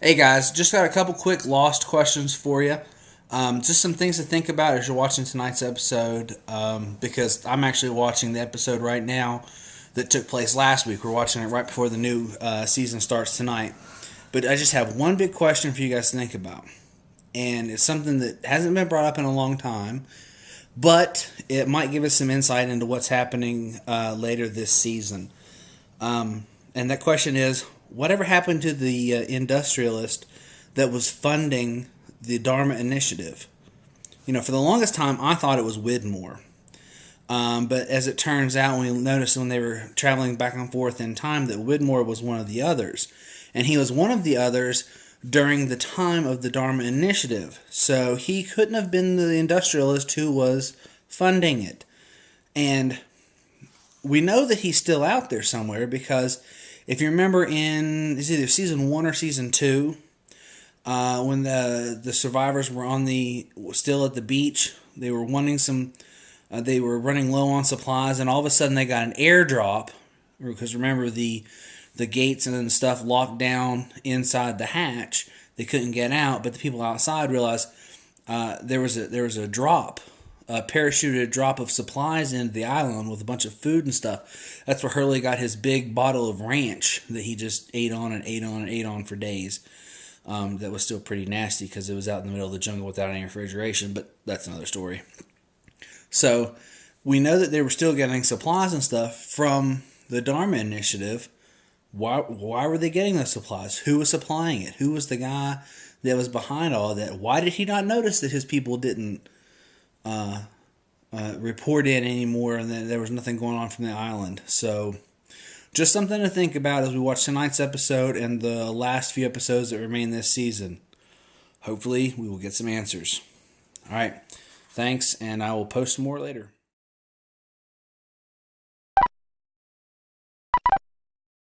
Hey guys, just got a couple quick Lost questions for you. Just some things to think about as you're watching tonight's episode, because I'm actually watching the episode right now that took place last week. We're watching it right before the new season starts tonight. But I just have one big question for you guys to think about. And it's something that hasn't been brought up in a long time, but it might give us some insight into what's happening later this season. And that question is, whatever happened to the industrialist that was funding the Dharma Initiative? You know, for the longest time, I thought it was Widmore. But as it turns out, we noticed when they were traveling back and forth in time that Widmore was one of the others. And he was one of the others during the time of the Dharma Initiative. So he couldn't have been the industrialist who was funding it. And we know that he's still out there somewhere because if you remember in it's either season 1 or season 2, when the survivors were still at the beach, they were wanting some. They were running low on supplies, and all of a sudden they got an airdrop. Because remember the gates and stuff locked down inside the hatch. They couldn't get out, but the people outside realized there was a drop, a parachuted drop of supplies into the island with a bunch of food and stuff. That's where Hurley got his big bottle of ranch that he just ate on and ate on and ate on for days. That was still pretty nasty because it was out in the middle of the jungle without any refrigeration, but that's another story. So we know that they were still getting supplies and stuff from the Dharma Initiative. Why were they getting those supplies? Who was supplying it? Who was the guy that was behind all of that? Why did he not notice that his people didn't report in anymore and that there was nothing going on from the island? So just something to think about as we watch tonight's episode and the last few episodes that remain this season. Hopefully we will get some answers. All right. Thanks, and I will post more later.